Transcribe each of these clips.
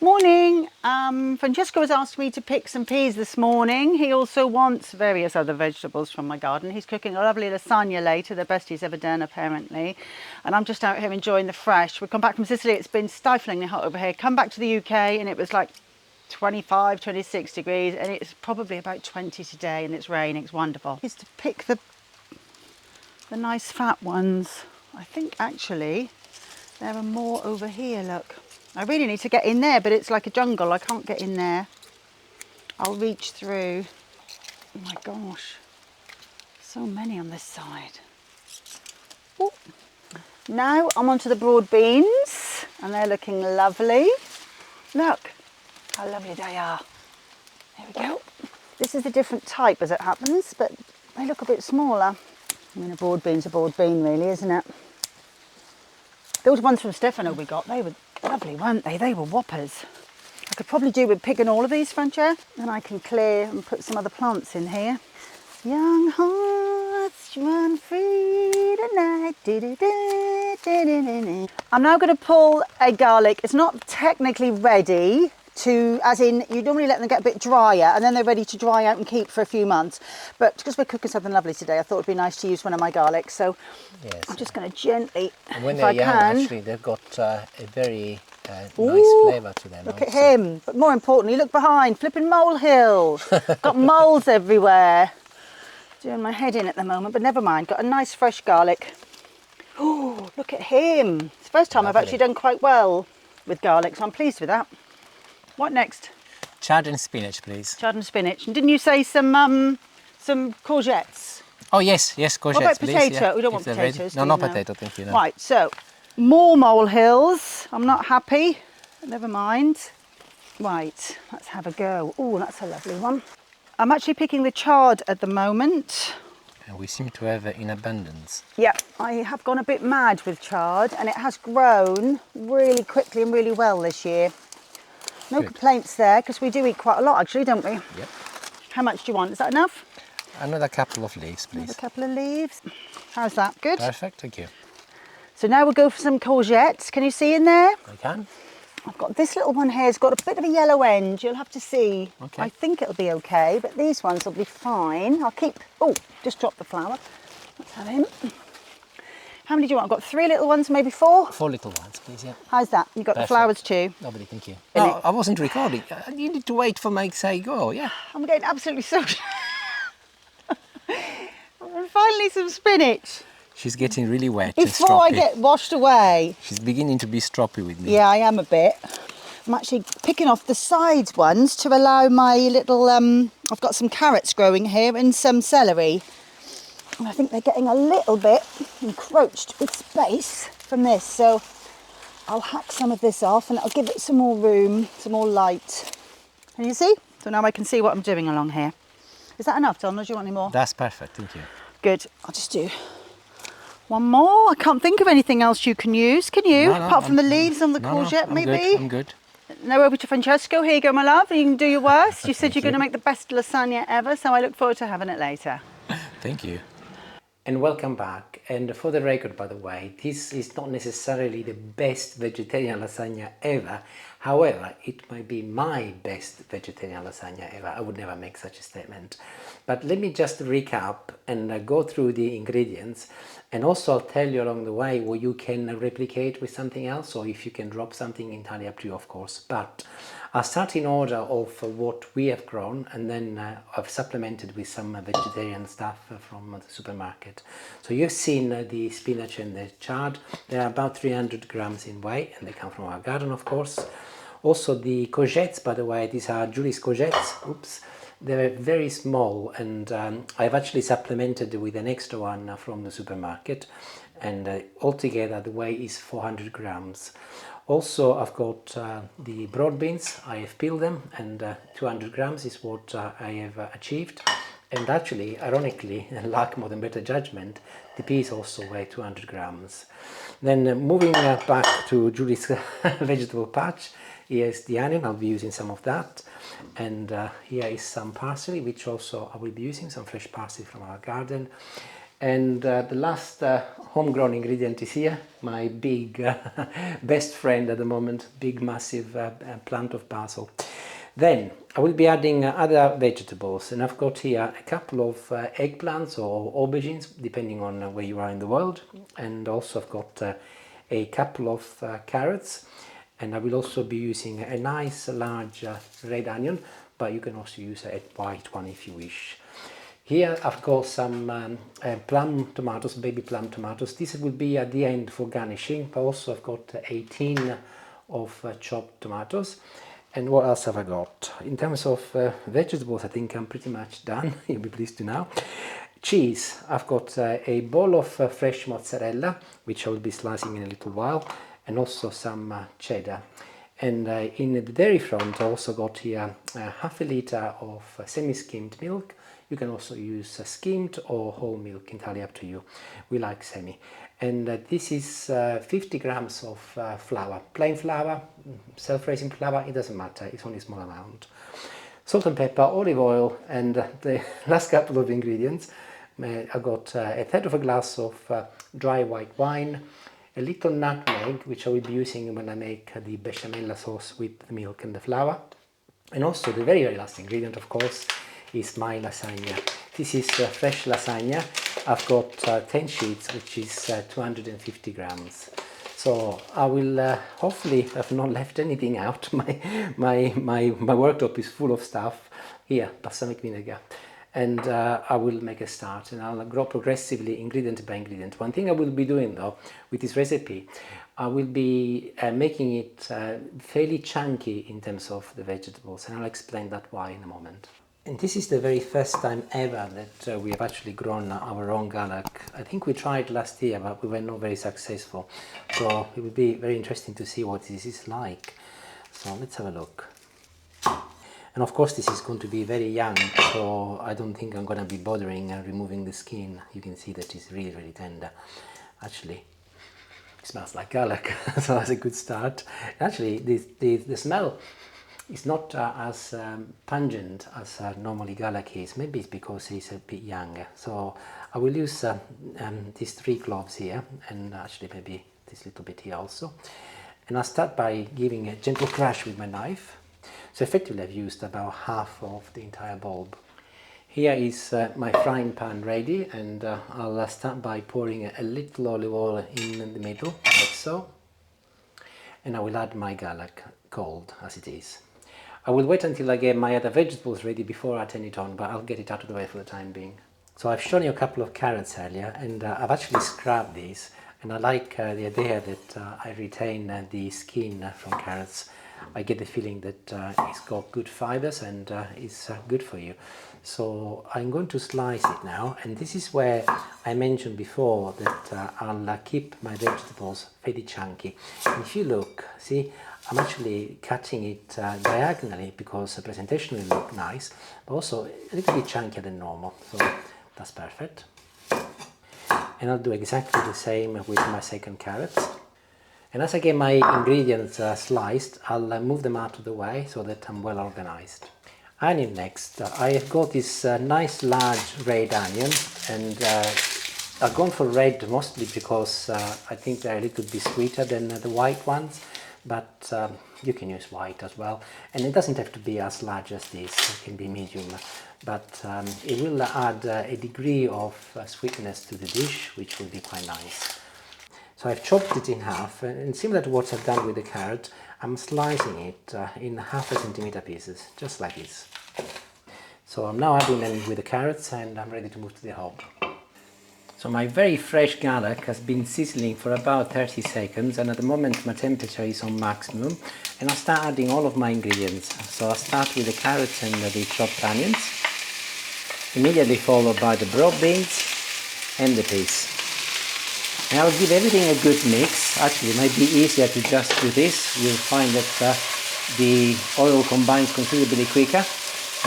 Morning. Francesco has asked me to pick some peas this morning. He also wants various other vegetables from my garden. He's cooking a lovely lasagna later, the best he's ever done apparently. And I'm just out here enjoying the fresh. We've come back from Sicily, it's been stiflingly hot over here. Come back to the UK and it was like 25, 26 degrees and it's probably about 20 today and it's raining, it's wonderful. Is to pick the nice fat ones. I think actually there are more over here, look. I really need to get in there, but it's like a jungle. I can't get in there. I'll reach through. Oh my gosh. So many on this side. Ooh. Now I'm onto the broad beans and they're looking lovely. Look how lovely they are. There we go. This is a different type as it happens, but they look a bit smaller. I mean, a broad bean's a broad bean really, isn't it? Those ones from Stefano we got, they were lovely, weren't they? They were whoppers. I could probably do with picking all of these, Francia. Then I can clear and put some other plants in here. Young hearts run free tonight. I'm now going to pull a garlic. It's not technically ready to, as in, you normally let them get a bit drier and then they're ready to dry out and keep for a few months. But because we're cooking something lovely today, I thought it'd be nice to use one of my garlics. So yes. I'm just going to gently, and when if they're I young, can. actually, they've got a very nice flavour to them. Look at him. But more importantly, look behind, flipping molehill. Got moles everywhere. Doing my head in at the moment, but never mind. Got a nice fresh garlic. Oh, look at him. It's the first time I've actually done quite well with garlic, so I'm pleased with that. What next? Chard and spinach, please. Chard and spinach. And didn't you say some courgettes? Oh yes, courgettes. What about please, potato? yeah. We don't If want they're potatoes. ready. No, not potato, thank you. No. Right, so more molehills. I'm not happy. Never mind. Right, let's have a go. Oh, that's a lovely one. I'm actually picking the chard at the moment. And we seem to have in abundance. Yeah, I have gone a bit mad with chard and it has grown really quickly and really well this year. No complaints there, because we do eat quite a lot actually, don't we? Yep. How much do you want? Is that enough? Another couple of leaves, please. Another couple of leaves. How's that? Good? Perfect, thank you. So now we'll go for some courgettes. Can you see in there? I can. I've got this little one here. It's got a bit of a yellow end. You'll have to see. Okay. I think it'll be okay, but these ones will be fine. I'll keep... Oh, just dropped the flower. Let's have him. How many do you want? I've got 3 little ones, maybe 4? 4 little ones, please, yeah. How's that? You got Perfect. the flowers too? Lovely, thank you. No, I wasn't recording. You need to wait for Mike say go, yeah. I'm getting absolutely soaked. And finally some spinach. She's getting really wet Before I and stroppy. get washed away. She's beginning to be stroppy with me. Yeah, I am a bit. I'm actually picking off the side ones to allow my little, I've got some carrots growing here and some celery. And I think they're getting a little bit encroached with space from this. So I'll hack some of this off and I'll give it some more room, some more light. Can you see? So now I can see what I'm doing along here. Is that enough, Don, or do you want any more? That's perfect, thank you. Good. I'll just do one more. I can't think of anything else you can use, can you? No, Apart from the leaves and the courgette, I'm maybe? Good, I'm good. Now over to Francesco. Here you go, my love. You can do your worst. You said you're going to make the best lasagna ever, so I look forward to having it later. Thank you. And welcome back. And for the record, by the way, this is not necessarily the best vegetarian lasagna ever. However, it might be my best vegetarian lasagna ever. I would never make such a statement. But let me just recap and go through the ingredients. And also I'll tell you along the way what you can replicate with something else, or if you can drop something, entirely up to you, of course. But I'll start in order of what we have grown, and then I've supplemented with some vegetarian stuff from the supermarket. So you've seen the spinach and the chard. They are about 300 grams in weight, and they come from our garden, of course. Also the courgettes, by the way, these are Julie's courgettes. Oops. They're very small, and I've actually supplemented with an extra one from the supermarket, and altogether the weight is 400 grams. Also, I've got the broad beans. I have peeled them, and 200 grams is what I have achieved. And actually, ironically, lack more than better judgment, the peas also weigh 200 grams. Then moving back to Julie's vegetable patch, here's the onion. I'll be using some of that. And here is some parsley, which also I will be using, some fresh parsley from our garden. And the last homegrown ingredient is here, my big best friend at the moment, big massive plant of basil. Then I will be adding other vegetables, and I've got here a couple of eggplants or aubergines, depending on where you are in the world, and also I've got a couple of carrots, and I will also be using a nice large red onion, but you can also use a white one if you wish. Here I've got some plum tomatoes, baby plum tomatoes. This will be at the end for garnishing, but also I've got 18 of chopped tomatoes. And what else have I got? In terms of vegetables, I think I'm pretty much done. You'll be pleased to know. Cheese. I've got a bowl of fresh mozzarella, which I will be slicing in a little while, and also some cheddar. And in the dairy front, I also got here half a litre of semi-skimmed milk. You can also use skimmed or whole milk, entirely up to you. We like semi. And this is 50 grams of flour, plain flour, self-raising flour, it doesn't matter, it's only a small amount. Salt and pepper, olive oil, and the last couple of ingredients. I got a third of a glass of dry white wine, a little nutmeg, which I will be using when I make the Béchamel sauce with the milk and the flour. And also the very, very last ingredient, of course, is my lasagna. This is fresh lasagna. I've got 10 sheets, which is 250 grams. So I will hopefully have not left anything out. My worktop is full of stuff. Here, balsamic vinegar. And I will make a start, and I'll grow progressively ingredient by ingredient. One thing I will be doing though with this recipe, I will be making it fairly chunky in terms of the vegetables, and I'll explain that why in a moment. And this is the very first time ever that we have actually grown our own garlic. I think we tried last year, but we were not very successful. So it will be very interesting to see what this is like. So let's have a look. And of course this is going to be very young, so I don't think I'm going to be bothering removing the skin. You can see that it's really, really tender. Actually, it smells like garlic, so that's a good start. Actually, the smell is not as pungent as normally garlic is. Maybe it's because it's a bit younger. So I will use these 3 cloves here, and actually maybe this little bit here also. And I'll start by giving a gentle crush with my knife. So effectively I've used about half of the entire bulb. Here is my frying pan ready, and I'll start by pouring a little olive oil in the middle, like so. And I will add my garlic cold as it is. I will wait until I get my other vegetables ready before I turn it on, but I'll get it out of the way for the time being. So I've shown you a couple of carrots earlier, and I've actually scrubbed these, and I like the idea that I retain the skin from carrots. I get the feeling that it's got good fibers and it's good for you. So I'm going to slice it now, and this is where I mentioned before that I'll keep my vegetables fairly chunky. And if you look, see, I'm actually cutting it diagonally because the presentation will look nice, but also a little bit chunkier than normal, so that's perfect. And I'll do exactly the same with my second carrots. And as I get my ingredients sliced, I'll move them out of the way so that I'm well organized. Onion next. I have got this nice large red onion, and I've gone for red mostly because I think they're a little bit sweeter than the white ones, but you can use white as well. And it doesn't have to be as large as this, it can be medium, but it will add a degree of sweetness to the dish, which will be quite nice. So I've chopped it in half, and similar to what I've done with the carrot, I'm slicing it in 1/2 centimeter pieces, just like this. So I'm now adding them with the carrots, and I'm ready to move to the hob. So my very fresh garlic has been sizzling for about 30 seconds, and at the moment my temperature is on maximum, and I'll start adding all of my ingredients. So I'll start with the carrots and the chopped onions, immediately followed by the broad beans and the peas. And I'll give everything a good mix. Actually, it might be easier to just do this. You'll find that the oil combines considerably quicker,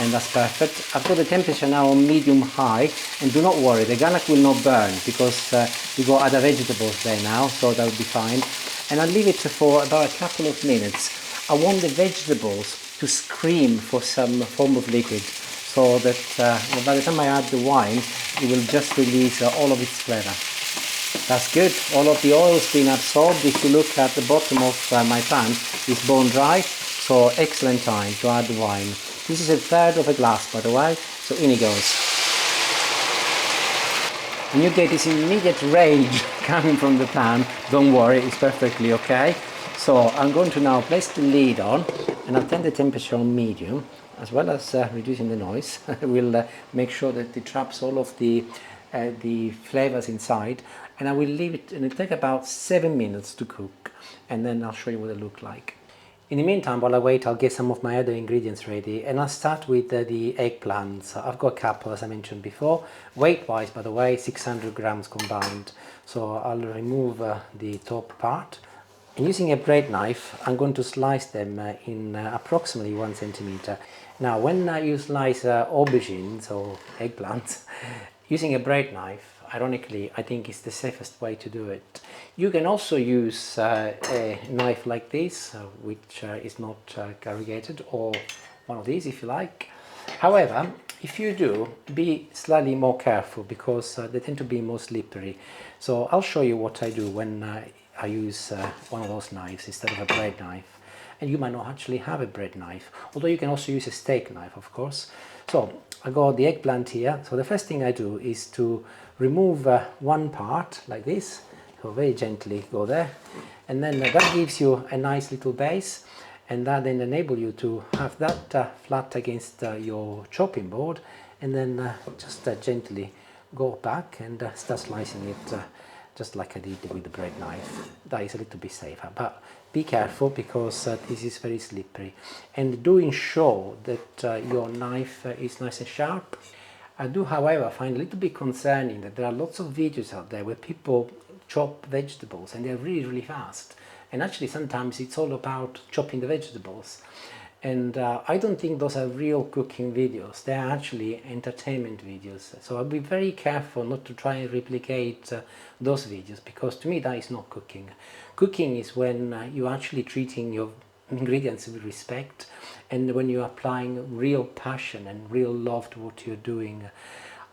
and that's perfect. I've got the temperature now on medium-high, and do not worry, the garlic will not burn because we've got other vegetables there now, so that will be fine. And I'll leave it for about a couple of minutes. I want the vegetables to scream for some form of liquid. so that by the time I add the wine, it will just release all of its flavour. That's good. All of the oil's been absorbed. If you look at the bottom of my pan, it's bone dry, so excellent time to add the wine. This is 1/3 of a glass, by the way, so in it goes. And you get this immediate rage coming from the pan. Don't worry, it's perfectly okay. So I'm going to now place the lid on, and I'll turn the temperature on medium, as well as reducing the noise. We'll make sure that it traps all of the flavors inside, and I will leave it, and it'll take about 7 minutes to cook, and then I'll show you what it looks like. In the meantime, while I wait, I'll get some of my other ingredients ready, and I'll start with the eggplants. I've got a couple, as I mentioned before. Weight-wise, by the way, 600 grams combined. So I'll remove the top part, and using a bread knife, I'm going to slice them in approximately 1 centimeter. Now, when you slice aubergines or eggplants, using a bread knife, ironically, I think is the safest way to do it. You can also use a knife like this, which is not corrugated, or one of these if you like. However, if you do, be slightly more careful, because they tend to be more slippery. So I'll show you what I do when I use one of those knives instead of a bread knife. And you might not actually have a bread knife, although you can also use a steak knife, of course. So I got the eggplant here. So the first thing I do is to remove one part like this. So very gently go there, and then that gives you a nice little base, and that then enable you to have that flat against your chopping board, and then just gently go back and start slicing it just like I did with the bread knife. That is a little bit safer, but be careful, because this is very slippery, and do ensure that your knife is nice and sharp. I do, however, find a little bit concerning that there are lots of videos out there where people chop vegetables and they're really fast, and actually sometimes it's all about chopping the vegetables, and I don't think those are real cooking videos. They're actually entertainment videos, so I'll be very careful not to try and replicate those videos, because to me that is not cooking. Cooking is when you're actually treating your ingredients with respect, and when you're applying real passion and real love to what you're doing.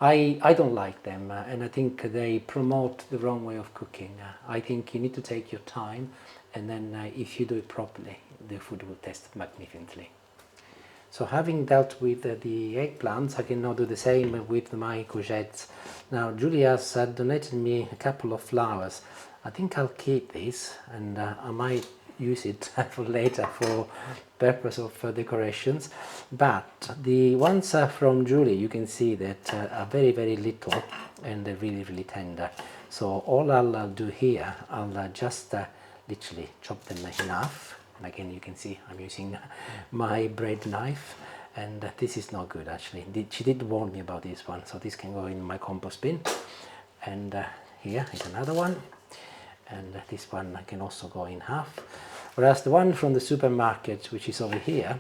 I don't like them, and I think they promote the wrong way of cooking. I think you need to take your time, and then if you do it properly, the food will taste magnificently. So having dealt with the eggplants, I can now do the same with my courgettes. Now Julie has donated me a couple of flowers. I think I'll keep these, and I might use it for later for purpose of decorations, but the ones from Julie, you can see that are very little, and they're really tender. So all I'll do here, I'll just literally chop them in half, and again you can see I'm using my bread knife, and this is not good actually. She did warn me about this one, so this can go in my compost bin. And here is another one, and this one can also go in half. Whereas the one from the supermarket, which is over here,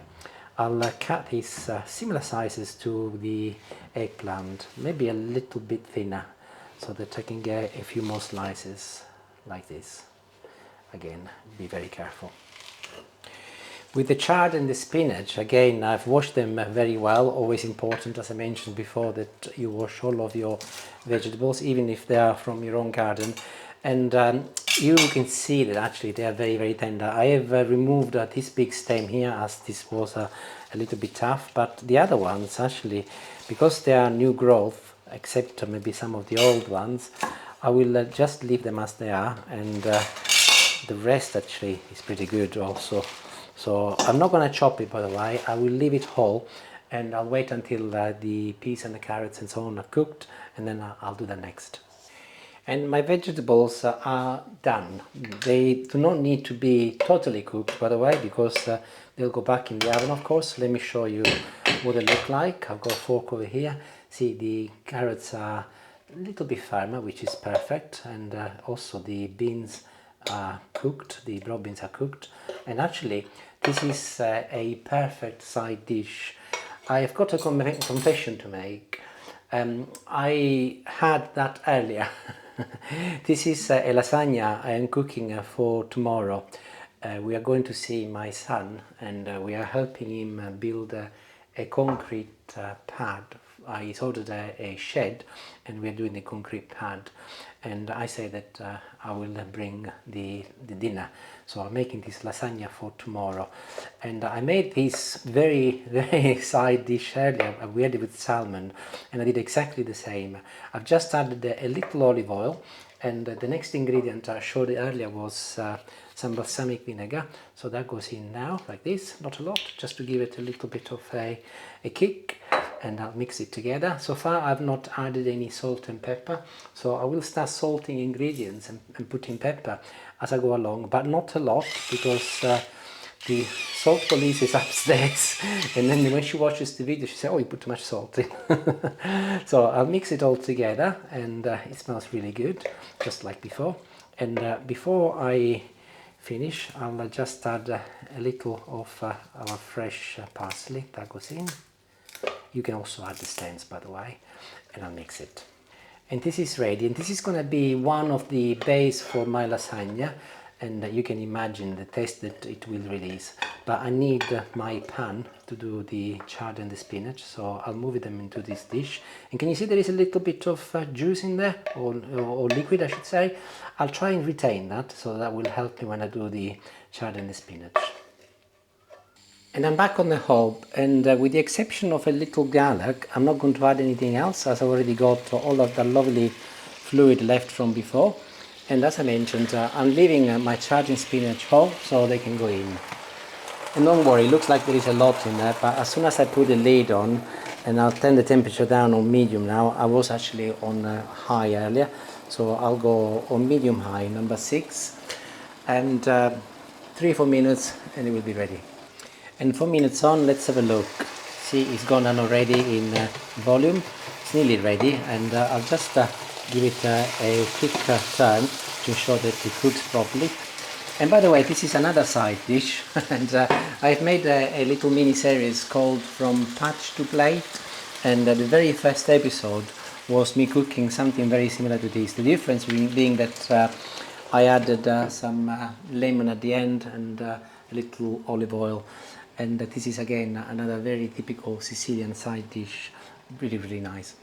I'll cut these similar sizes to the eggplant, maybe a little bit thinner, so that I can get a few more slices like this. Again, be very careful. With the chard and the spinach, again, I've washed them very well. Always important, as I mentioned before, that you wash all of your vegetables, even if they are from your own garden. And you can see that actually they are very tender. I have removed this big stem here, as this was a little bit tough, but the other ones actually, because they are new growth, except maybe some of the old ones, I will just leave them as they are, and the rest actually is pretty good also. So I'm not going to chop it, by the way. I will leave it whole, and I'll wait until the peas and the carrots and so on are cooked, and then I'll do that next. And my vegetables are done. They do not need to be totally cooked, by the way, because they'll go back in the oven, of course. Let me show you what they look like. I've got a fork over here. See, the carrots are a little bit firmer, which is perfect, and also the beans are cooked, the broad beans are cooked, and actually this is a perfect side dish. I've got a confession to make. I had that earlier. This is a lasagna I am cooking for tomorrow. We are going to see my son, and we are helping him build a concrete pad. I ordered a shed and we're doing the concrete pad, and I say that I will bring the dinner. So I'm making this lasagna for tomorrow, and I made this very side dish earlier. We had it with salmon, and I did exactly the same. I've just added a little olive oil, and the next ingredient I showed earlier was some balsamic vinegar. So that goes in now like this, not a lot, just to give it a little bit of a kick, and I'll mix it together. So far I've not added any salt and pepper, so I will start salting ingredients and putting pepper as I go along, but not a lot, because the salt police is upstairs, and then when she watches the video she says, oh, you put too much salt in. So I'll mix it all together, and it smells really good, just like before. And before I finish, I'll just add a little of our fresh parsley that goes in. You can also add the stems, by the way, and I'll mix it. And this is ready, and this is going to be one of the base for my lasagna, and you can imagine the taste that it will release. But I need my pan to do the chard and the spinach, so I'll move them into this dish. And can you see there is a little bit of juice in there, or liquid I should say. I'll try and retain that, so that will help me when I do the chard and the spinach. And I'm back on the hob, and with the exception of a little garlic, I'm not going to add anything else, as I already got all of the lovely fluid left from before. And as I mentioned, I'm leaving my chard and spinach whole, so they can go in. And don't worry, it looks like there is a lot in there, but as soon as I put the lid on, and I'll turn the temperature down on medium now. I was actually on high earlier, so I'll go on medium high, number 6, and 3-4 minutes and it will be ready. And 4 minutes on, let's have a look. See, it's gone down already in volume. It's nearly ready, and I'll just give it a quick turn to ensure that it cooks properly. And by the way, this is another side dish, and I've made a little mini series called From Patch to Plate, and the very first episode was me cooking something very similar to this. The difference being that I added some lemon at the end and a little olive oil. And this is again another very typical Sicilian side dish, really nice.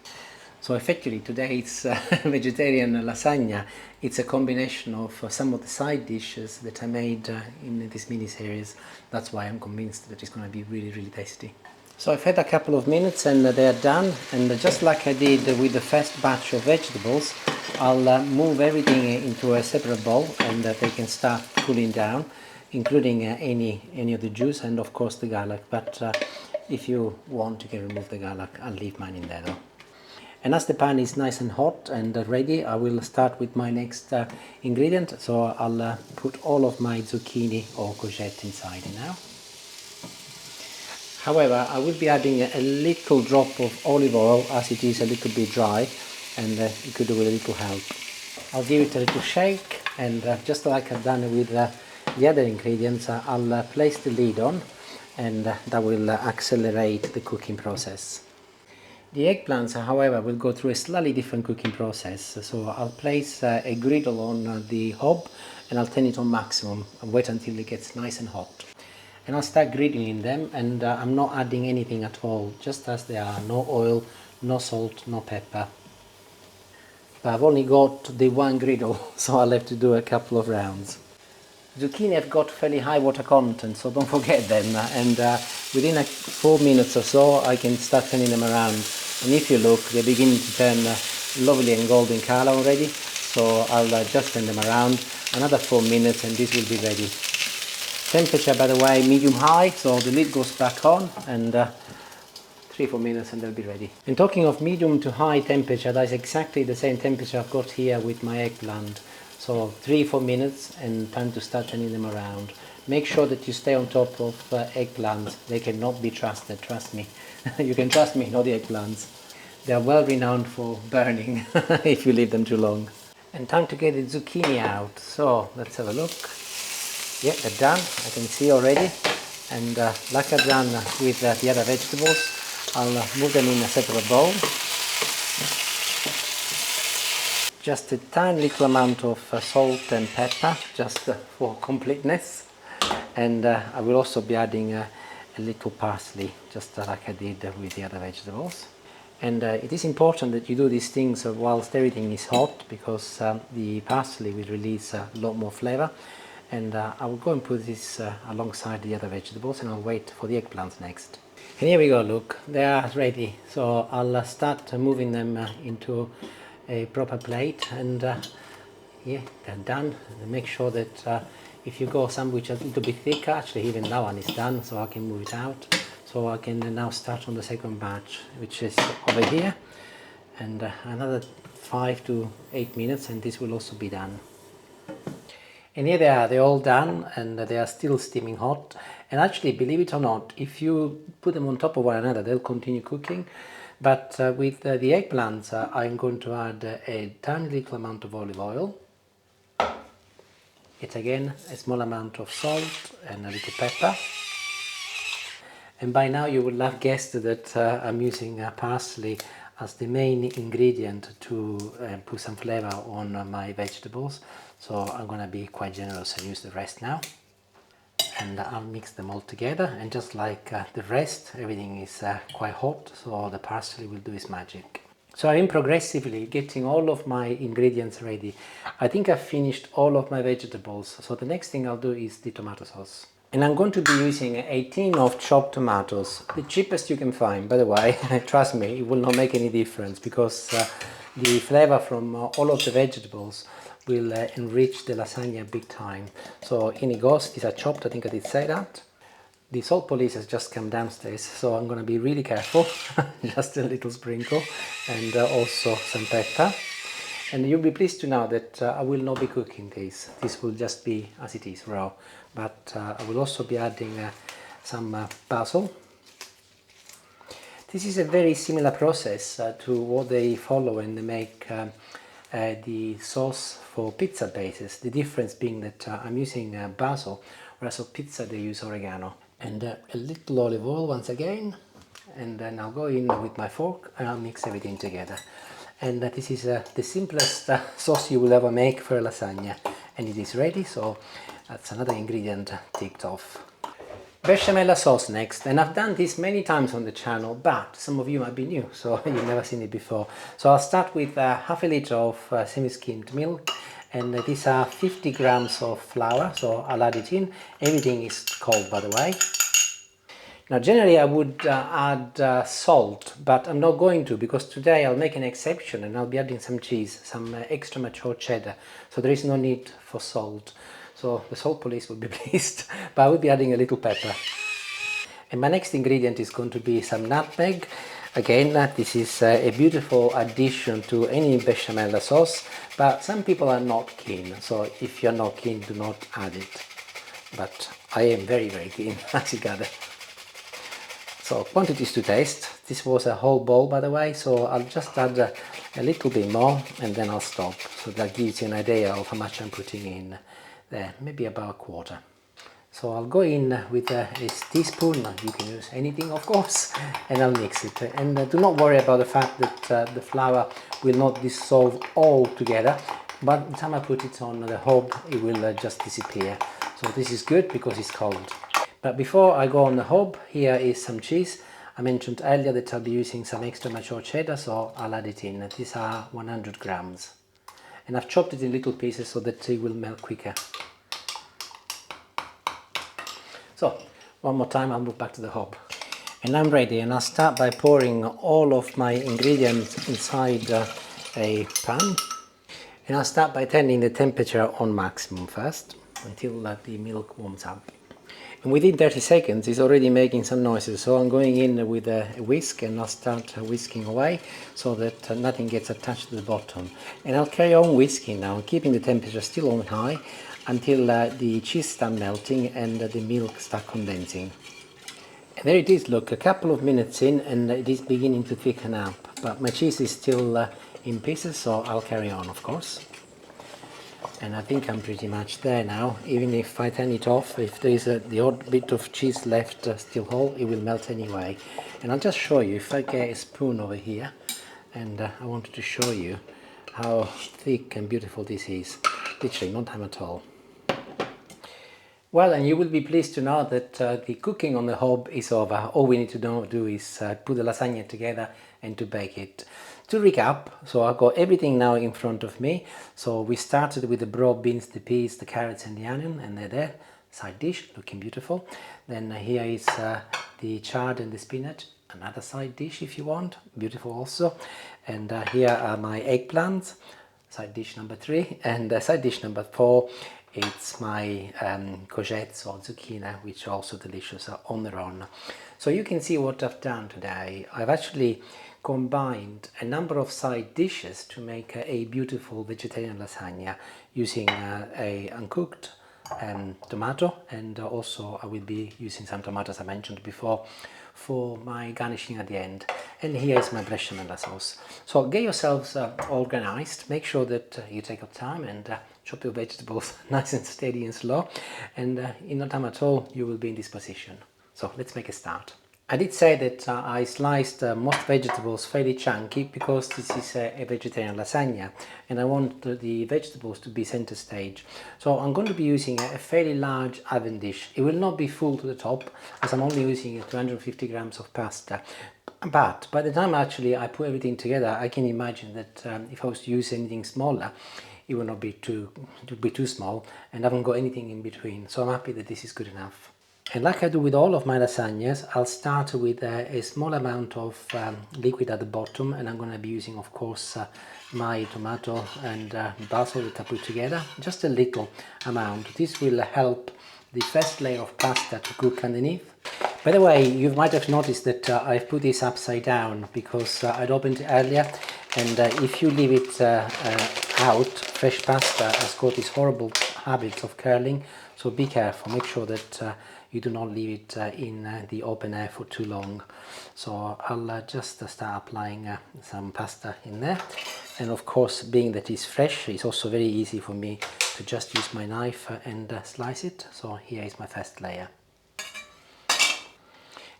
So effectively today it's vegetarian lasagna. It's a combination of some of the side dishes that I made in this mini series. That's why I'm convinced that it's going to be really tasty. So I've had a couple of minutes and they're done, and just like I did with the first batch of vegetables, I'll move everything into a separate bowl and they can start cooling down, including any of the juice and of course the garlic, but if you want you can remove the garlic. I'll leave mine in there though. And as the pan is nice and hot and ready, I will start with my next ingredient. So I'll put all of my zucchini or courgette inside now. However, I will be adding a little drop of olive oil as it is a little bit dry, and it could do with a little help. I'll give it a little shake, and just like I've done with the other ingredients, I'll place the lid on, and that will accelerate the cooking process. The eggplants, however, will go through a slightly different cooking process. So I'll place a griddle on the hob and I'll turn it on maximum and wait until it gets nice and hot. And I'll start griddling them, and I'm not adding anything at all, just as they are. No oil, no salt, no pepper. But I've only got the one griddle, so I'll have to do a couple of rounds. Zucchini have got fairly high water content, so don't forget them, and within 4 minutes or so I can start turning them around, and if you look, they're beginning to turn lovely and golden color already, so I'll just turn them around another 4 minutes and this will be ready. Temperature, by the way, medium high, so the lid goes back on, and 3-4 minutes and they'll be ready. And talking of medium to high temperature, that's exactly the same temperature I've got here with my eggplant. So 3-4 minutes and time to start turning them around. Make sure that you stay on top of eggplants. They cannot be trusted, trust me. You can trust me, not the eggplants. They are well renowned for burning if you leave them too long. And time to get the zucchini out. So let's have a look. Yeah, they're done, I can see already. And like I've done with the other vegetables, I'll move them in a separate bowl. Just a tiny little amount of salt and pepper, just for completeness. And I will also be adding a a little parsley, just like I did with the other vegetables. And it is important that you do these things whilst everything is hot, because the parsley will release a lot more flavor. And I will go and put this alongside the other vegetables, and I'll wait for the eggplants next. And here we go, look, they are ready. So I'll start moving them into a proper plate, and yeah, they're done. And make sure that if you go sandwich a little bit thicker, actually even that one is done, so I can move it out. So I can now start on the second batch, which is over here, and another 5 to 8 minutes, and this will also be done. And here they are, they're all done, and they are still steaming hot. And actually, believe it or not, if you put them on top of one another, they'll continue cooking. But with the eggplants, I'm going to add a tiny little amount of olive oil. Yet again, a small amount of salt and a little pepper. And by now you will have guessed that I'm using parsley as the main ingredient to put some flavor on my vegetables. So I'm going to be quite generous and use the rest now. And I'll mix them all together, and just like the rest, everything is quite hot, so the parsley will do its magic. So I'm progressively getting all of my ingredients ready. I think I've finished all of my vegetables, so the next thing I'll do is the tomato sauce. And I'm going to be using 18 of chopped tomatoes, the cheapest you can find, by the way. Trust me, it will not make any difference, because the flavor from all of the vegetables will enrich the lasagna big time. So in it goes. These are chopped, I think I did say that. The salt police has just come downstairs, so I'm going to be really careful. Just a little sprinkle, and also some pepper. And you'll be pleased to know that I will not be cooking this. This will just be as it is, raw. But I will also be adding some basil. This is a very similar process to what they follow when they make the sauce for pizza bases. The difference being that I'm using basil, whereas for pizza they use oregano. And a little olive oil once again, and then I'll go in with my fork and I'll mix everything together. And this is the simplest sauce you will ever make for a lasagna, and it is ready, so that's another ingredient ticked off. Béchamel sauce next, and I've done this many times on the channel, but some of you might be new, so you've never seen it before. So I'll start with half a litre of semi-skimmed milk, and these are 50 grams of flour, so I'll add it in. Everything is cold, by the way. Now generally I would add salt, but I'm not going to, because today I'll make an exception and I'll be adding some cheese, some extra mature cheddar, so there is no need for salt. So the salt police will be pleased, but I will be adding a little pepper. And my next ingredient is going to be some nutmeg. Again, this is a beautiful addition to any bechamel sauce, but some people are not keen, so if you're not keen, do not add it. But I am very, very keen, as you gather. So quantities to taste. This was a whole bowl, by the way, so I'll just add a little bit more and then I'll stop. So that gives you an idea of how much I'm putting in there, maybe about a quarter. So I'll go in with a teaspoon, you can use anything of course, and I'll mix it. And do not worry about the fact that the flour will not dissolve all together, but by the time I put it on the hob, it will just disappear. So this is good because it's cold. But before I go on the hob, here is some cheese. I mentioned earlier that I'll be using some extra mature cheddar, so I'll add it in. These are 100 grams. And I've chopped it in little pieces so that it will melt quicker. So, one more time, I'll move back to the hob. And I'm ready, and I'll start by pouring all of my ingredients inside a pan. And I'll start by turning the temperature on maximum first, until the milk warms up. And within 30 seconds it's already making some noises, so I'm going in with a whisk and I'll start whisking away so that nothing gets attached to the bottom. And I'll carry on whisking now, keeping the temperature still on high until the cheese starts melting and the milk starts condensing. And there it is, look, a couple of minutes in and it is beginning to thicken up, but my cheese is still in pieces, so I'll carry on, of course. And I think I'm pretty much there now. Even if I turn it off, if there is the odd bit of cheese left still whole, it will melt anyway. And I'll just show you, if I get a spoon over here, and I wanted to show you how thick and beautiful this is. Literally no time at all. Well, and you will be pleased to know that the cooking on the hob is over. All we need to do is put the lasagna together and to bake it. To recap, so I've got everything now in front of me. So we started with the broad beans, the peas, the carrots and the onion, and they're there. Side dish, looking beautiful. Then here is the chard and the spinach, another side dish if you want, beautiful also. And here are my eggplants, side dish number 3, and side dish number 4, it's my courgettes or zucchini, which are also delicious on their own. So you can see what I've done today. I've actually combined a number of side dishes to make a beautiful vegetarian lasagna using a uncooked tomato, and also I will be using some tomatoes I mentioned before for my garnishing at the end. And here is my bechamel sauce. So get yourselves organized, make sure that you take your time and chop your vegetables nice and steady and slow, and in no time at all you will be in this position. So let's make a start. I did say that I sliced most vegetables fairly chunky because this is a vegetarian lasagna and I want the vegetables to be center stage. So I'm going to be using a fairly large oven dish. It will not be full to the top as I'm only using 250 grams of pasta. But by the time actually I put everything together, I can imagine that if I was to use anything smaller, it will not be too small, and I haven't got anything in between. So I'm happy that this is good enough. And like I do with all of my lasagnas, I'll start with a small amount of liquid at the bottom, and I'm going to be using, of course, my tomato and basil that I put together, just a little amount. This will help the first layer of pasta to cook underneath. By the way, you might have noticed that I've put this upside down because I'd opened it earlier, and if you leave it out, fresh pasta has got this horrible habit of curling, so be careful, make sure that you do not leave it in the open air for too long. So I'll just start applying some pasta in there, and of course, being that it's fresh, it's also very easy for me to just use my knife and slice it. So here is my first layer.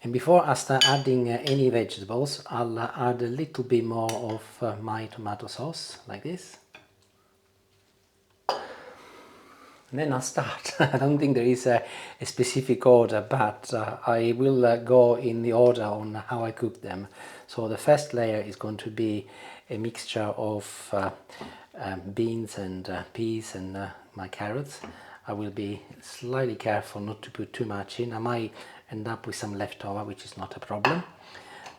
And before I start adding any vegetables, I'll add a little bit more of my tomato sauce, like this. And then I'll start. I don't think there is a specific order, but I will go in the order on how I cook them. So the first layer is going to be a mixture of beans and peas and my carrots. I will be slightly careful not to put too much in. I might end up with some leftover, which is not a problem.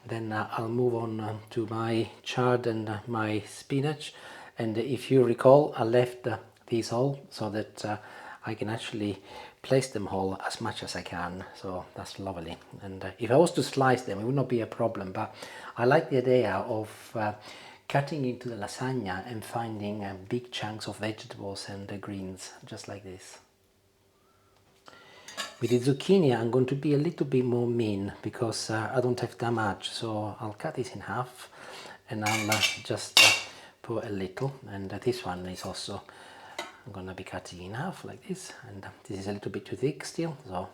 Then I'll move on to my chard and my spinach. And if you recall, I left these all so that I can actually place them all as much as I can. So that's lovely. And if I was to slice them, it would not be a problem, but I like the idea of cutting into the lasagna and finding big chunks of vegetables and greens, just like this. With the zucchini, I'm going to be a little bit more mean because I don't have that much, so I'll cut this in half and I'll just put a little, and this one is also, I'm going to be cutting in half like this, and this is a little bit too thick still, so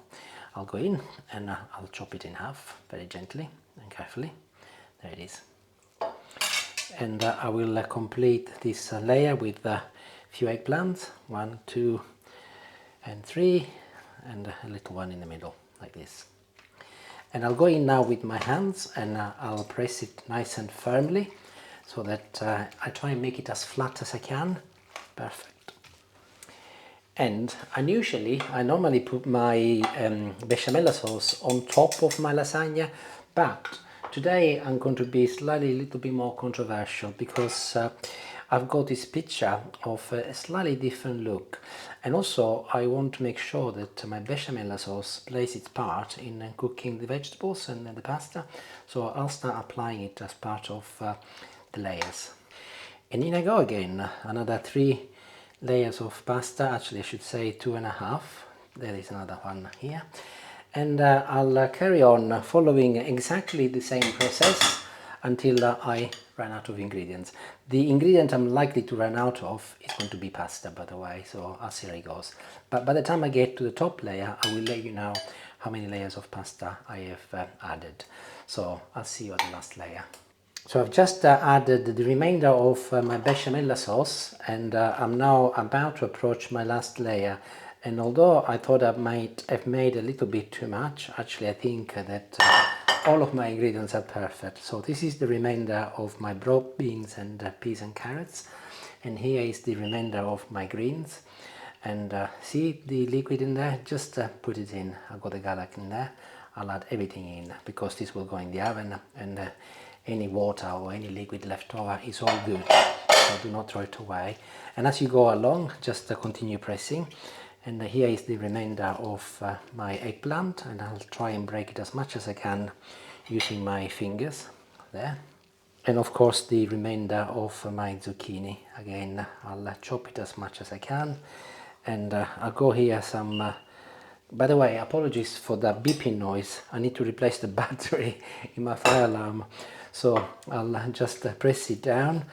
I'll go in and I'll chop it in half very gently and carefully. There it is. And I will complete this layer with a few eggplants, 1, 2 and 3, and a little one in the middle like this. And I'll go in now with my hands and I'll press it nice and firmly so that I try and make it as flat as I can. Perfect. And I normally put my bechamel sauce on top of my lasagna, but today I'm going to be a little bit more controversial because I've got this picture of a slightly different look, and also I want to make sure that my bechamel sauce plays its part in cooking the vegetables and the pasta, so I'll start applying it as part of the layers. And in I go again, another 3 layers of pasta, actually I should say 2.5, there is another one here, and I'll carry on following exactly the same process until I run out of ingredients. The ingredient I'm likely to run out of is going to be pasta, by the way, so I'll see how it goes. But by the time I get to the top layer, I will let you know how many layers of pasta I have added. So I'll see you at the last layer. So I've just added the remainder of my bechamel sauce, and I'm now about to approach my last layer. And although I thought I might have made a little bit too much, actually I think that all of my ingredients are perfect. So this is the remainder of my broad beans and peas and carrots, and here is the remainder of my greens. And see the liquid in there? Just put it in. I've got the garlic in there. I'll add everything in because this will go in the oven, and any water or any liquid left over is all good, so do not throw it away. And as you go along, just continue pressing. And here is the remainder of my eggplant, and I'll try and break it as much as I can using my fingers there. And of course the remainder of my zucchini. Again, I'll chop it as much as I can. And I'll go here some, by the way, apologies for the beeping noise. I need to replace the battery in my fire alarm. So I'll just press it down,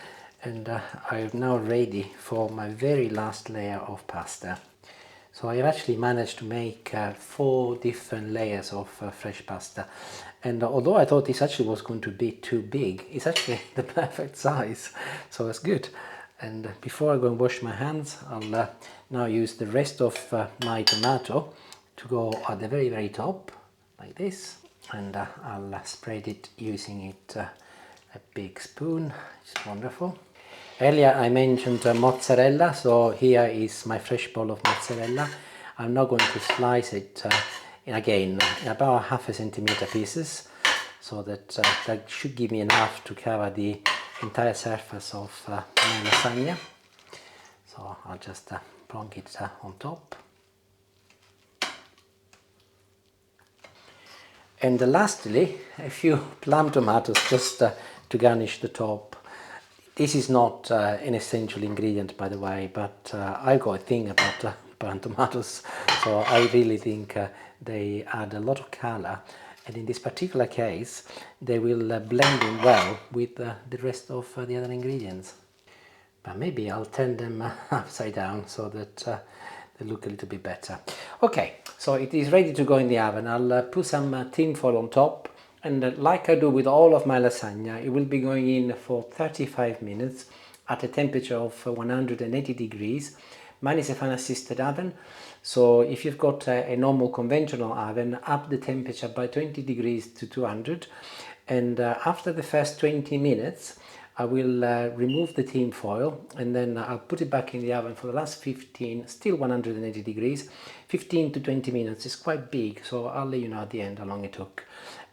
and I'm now ready for my very last layer of pasta. So I actually managed to make 4 different layers of fresh pasta, and although I thought this actually was going to be too big, it's actually the perfect size, so it's good. And before I go and wash my hands, I'll now use the rest of my tomato to go at the very top, like this, and I'll spread it using a big spoon. It's wonderful. Earlier I mentioned mozzarella, so here is my fresh ball of mozzarella. I'm now going to slice it again in about 1/2 centimeter pieces, so that that should give me enough to cover the entire surface of my lasagna. So I'll just plonk it on top. And lastly, a few plum tomatoes just to garnish the top. This is not an essential ingredient, by the way, but I've got a thing about plum tomatoes, so I really think they add a lot of color, and in this particular case they will blend in well with the rest of the other ingredients. But maybe I'll turn them upside down so that they look a little bit better. Okay, so it is ready to go in the oven. I'll put some tin foil on top. And like I do with all of my lasagna, it will be going in for 35 minutes at a temperature of 180 degrees. Mine is a fan assisted oven, so if you've got a normal conventional oven, up the temperature by 20 degrees to 200. And after the first 20 minutes, I will remove the tin foil, and then I'll put it back in the oven for the last 15, still 180 degrees, 15 to 20 minutes. It's quite big, so I'll let you know at the end how long it took.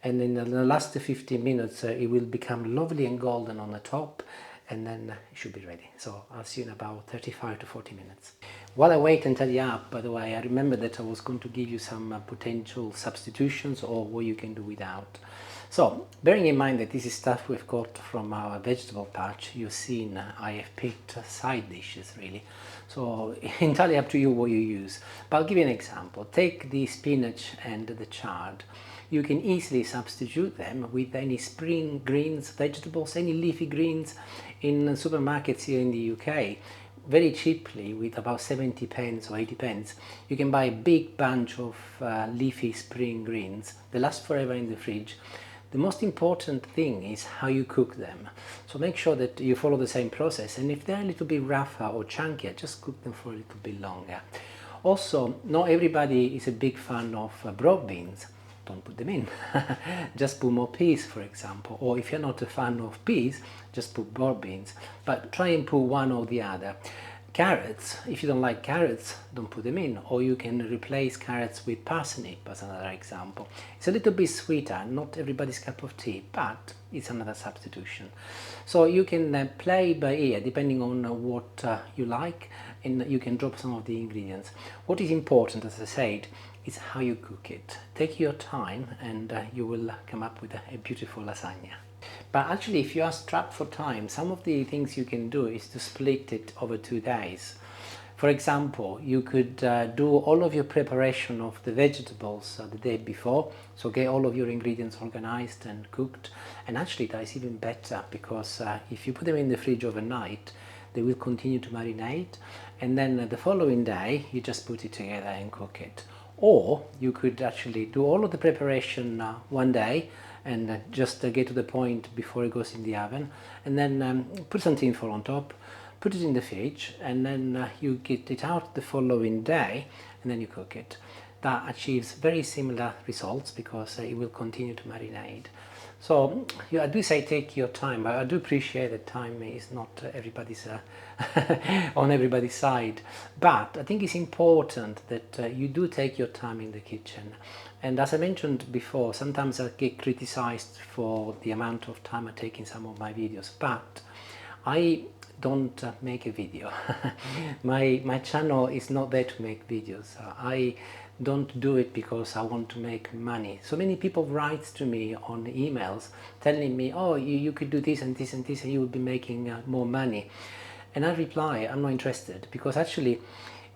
And in the last 15 minutes it will become lovely and golden on the top, and then it should be ready. So I'll see you in about 35 to 40 minutes. While I wait until you're up, by the way, I remember that I was going to give you some potential substitutions or what you can do without. So bearing in mind that this is stuff we've got from our vegetable patch, you've seen I have picked side dishes really. So entirely up to you what you use. But I'll give you an example. Take the spinach and the chard. You can easily substitute them with any spring greens, vegetables, any leafy greens in supermarkets here in the UK. Very cheaply, with about 70 pence or 80 pence, you can buy a big bunch of leafy spring greens. They last forever in the fridge. The most important thing is how you cook them. So make sure that you follow the same process, and if they're a little bit rougher or chunkier, just cook them for a little bit longer. Also, not everybody is a big fan of broad beans. Don't put them in. Just put more peas, for example, or if you're not a fan of peas, just put broad beans, but try and put one or the other. Carrots, if you don't like carrots, don't put them in, or you can replace carrots with parsnip as another example. It's a little bit sweeter, not everybody's cup of tea, but it's another substitution. So you can play by ear depending on what you like, and you can drop some of the ingredients. What is important, as I said, is how you cook it. Take your time and you will come up with a beautiful lasagna. But actually, if you are strapped for time, some of the things you can do is to split it over 2 days. For example, you could do all of your preparation of the vegetables the day before, so get all of your ingredients organized and cooked. And actually that is even better, because if you put them in the fridge overnight, they will continue to marinate, and then the following day you just put it together and cook it. Or you could actually do all of the preparation one day and just get to the point before it goes in the oven, and then put some tin foil on top, put it in the fridge, and then you get it out the following day, and then you cook it. That achieves very similar results because it will continue to marinate. So yeah, I do say take your time, but I do appreciate that time is not everybody's on everybody's side. But I think it's important that you do take your time in the kitchen. And as I mentioned before, sometimes I get criticized for the amount of time I take in some of my videos, but I don't make a video. my channel is not there to make videos. I don't do it because I want to make money. So many people write to me on emails telling me, oh, you could do this and this and this and you will be making more money. And I reply, I'm not interested, because actually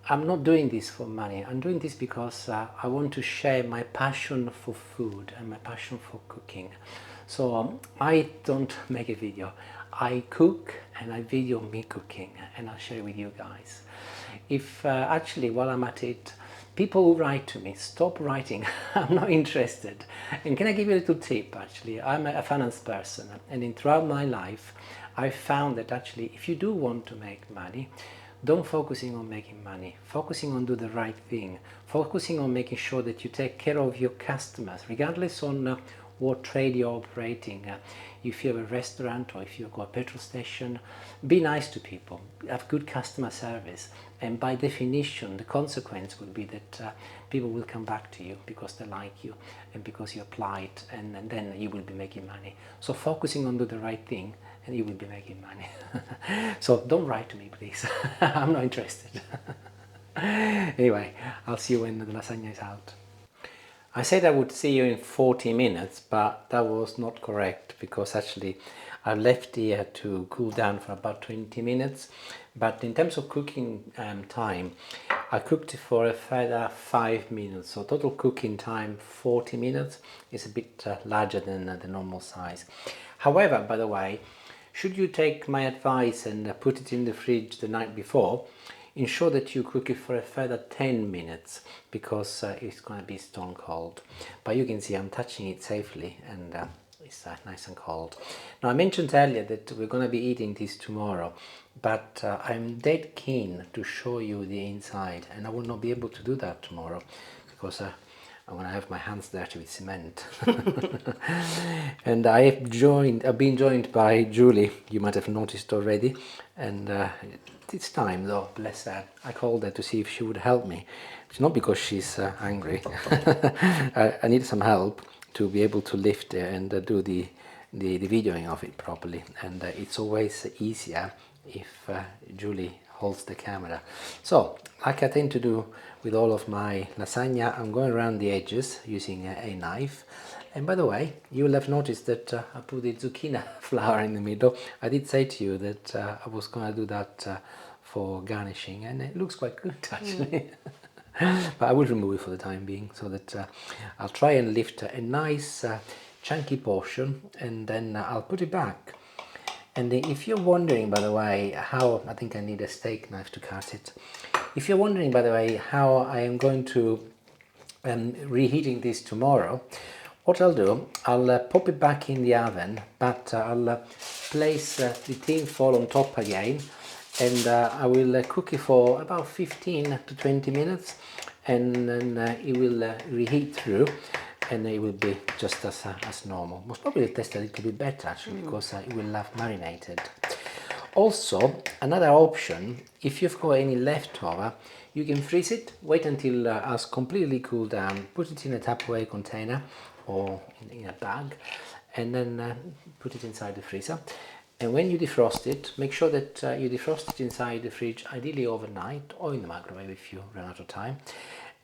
I'm not doing this for money. I'm doing this because I want to share my passion for food and my passion for cooking. So I don't make a video. I cook and I video me cooking and I'll share it with you guys. If actually while I'm at it, people who write to me, stop writing. I'm not interested. And can I give you a little tip? Actually, I'm a finance person, and throughout my life I found that actually if you do want to make money, don't focusing on making money, focusing on do the right thing, focusing on making sure that you take care of your customers, regardless on what trade you're operating. If you have a restaurant or if you've got a petrol station, be nice to people, have good customer service, and by definition the consequence will be that people will come back to you because they like you and because you apply it, and then you will be making money. So focusing on do the right thing and you will be making money. So don't write to me, please. I'm not interested. Anyway, I'll see you when the lasagna is out. I said I would see you in 40 minutes, but that was not correct, because actually I left here to cool down for about 20 minutes. But in terms of cooking time, I cooked it for a further 5 minutes. So total cooking time 40 minutes. Is a bit larger than the normal size. However, by the way, should you take my advice and put it in the fridge the night before, ensure that you cook it for a further 10 minutes, because it's going to be stone cold. But you can see I'm touching it safely, and it's nice and cold. Now, I mentioned earlier that we're going to be eating this tomorrow, but I'm dead keen to show you the inside, and I will not be able to do that tomorrow because I'm going to have my hands dirty with cement. And I've been joined by Julie, you might have noticed already, and it's time though, bless her. I called her to see if she would help me. It's not because she's angry. I need some help to be able to lift it and do the videoing of it properly, and it's always easier if Julie holds the camera. So, like I tend to do with all of my lasagna, I'm going around the edges using a knife. And by the way, you will have noticed that I put the zucchini flower in the middle. I did say to you that I was going to do that for garnishing, and it looks quite good actually. But I will remove it for the time being, so that I'll try and lift a nice chunky portion, and then I'll put it back. And if you're wondering, by the way, how, I think I need a steak knife to cut it. If you're wondering, by the way, how I am going to reheating this tomorrow, what I'll do, I'll pop it back in the oven, but I'll place the tin foil on top again, and I will cook it for about 15 to 20 minutes, and then it will reheat through, and it will be just as normal. Most probably taste a little bit better actually, because it will have marinated. Also, another option, if you've got any leftover, you can freeze it, wait until it's completely cooled down, put it in a Tupperware container or in a bag, and then put it inside the freezer. And when you defrost it, make sure that you defrost it inside the fridge, ideally overnight, or in the microwave if you run out of time,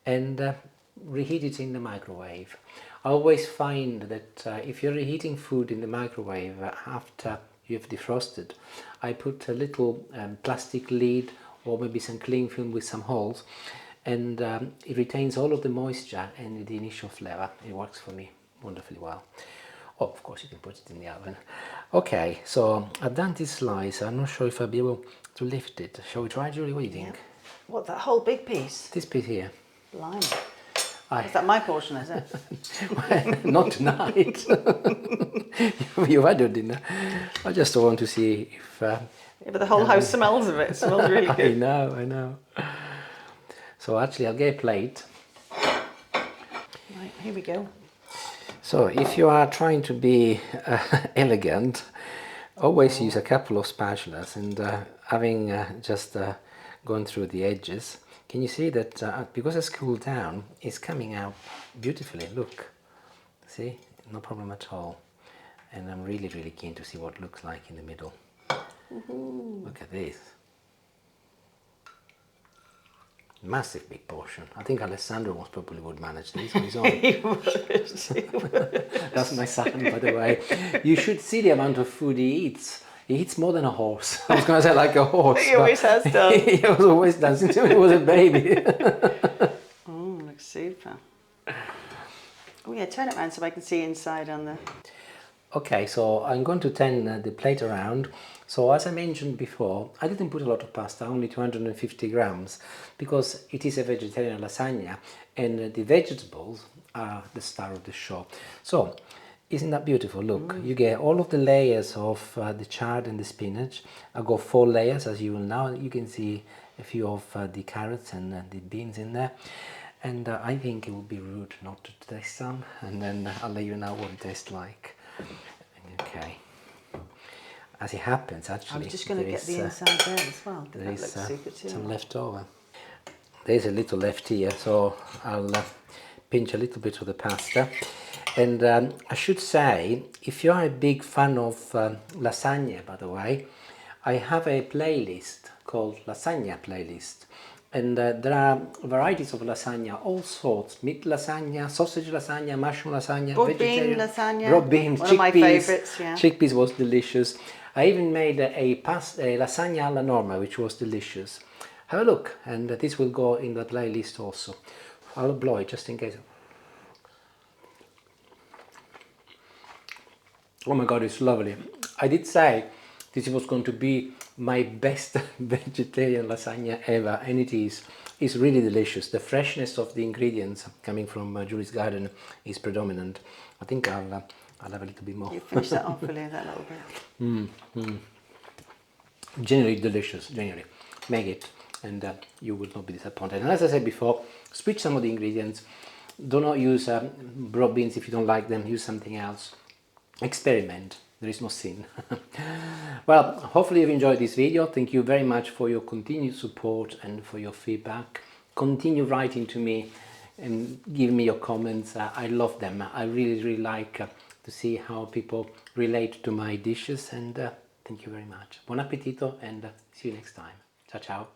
and reheat it in the microwave. I always find that if you're reheating food in the microwave after you've defrosted, I put a little plastic lid or maybe some cling film with some holes, and it retains all of the moisture and the initial flavor. It works for me wonderfully well. Oh, of course you can put it in the oven. Okay, so I've done this slice. I'm not sure if I'll be able to lift it. Shall we try, Julie? What do you think? What, that whole big piece? This piece here. Blimey. Is that my portion, is it? Well, not tonight. You've had your dinner. I just want to see if... Yeah, but the whole house smells of it. It smells really good. I know. So actually I'll get a plate. Right, here we go. So if you are trying to be elegant, always use a couple of spatulas, and having just gone through the edges, can you see that because it's cooled down, it's coming out beautifully? Look, see, no problem at all. And I'm really, really keen to see what it looks like in the middle. Look at this. Massive big portion. I think Alessandro most probably would manage this on his own. He would. That's my son, by the way. You should see the amount of food he eats. He eats more than a horse. I was going to say like a horse. He always has done. He has always done since he was a baby. Oh, looks super. Oh yeah, turn it around so I can see inside on the... Okay, so I'm going to turn the plate around. So as I mentioned before, I didn't put a lot of pasta, only 250 grams, because it is a vegetarian lasagna and the vegetables are the star of the show. So, isn't that beautiful? Look, you get all of the layers of the chard and the spinach. I got 4 layers, as you will know. You can see a few of the carrots and the beans in there. And I think it would be rude not to taste some, and then I'll let you know what it tastes like. Okay. As it happens, actually, I'm just going to get the inside there as well. There That is looks super too. some left over. There's a little left here, so I'll pinch a little bit of the pasta. And I should say, if you're a big fan of lasagna, by the way, I have a playlist called Lasagna Playlist. And there are varieties of lasagna, all sorts: meat lasagna, sausage lasagna, mushroom lasagna, Broad vegetarian bean lasagna. broad beans, One of my favourites, yeah. Chickpeas was delicious. I even made a lasagna alla norma, which was delicious. Have a look, and this will go in the playlist also. I'll blow it just in case. Oh my god, it's lovely. I did say this was going to be my best vegetarian lasagna ever, and it is. It's really delicious. The freshness of the ingredients coming from Julie's garden is predominant. I think I'll have a little bit more. You finish that off, will you, that little bit? Genuinely delicious, genuinely. Make it and you will not be disappointed. And as I said before, switch some of the ingredients. Do not use broad beans if you don't like them. Use something else. Experiment. There is no sin. Well, hopefully you've enjoyed this video. Thank you very much for your continued support and for your feedback. Continue writing to me and give me your comments. I love them. I really like to see how people relate to my dishes, and thank you very much. Buon appetito, and see you next time. Ciao ciao.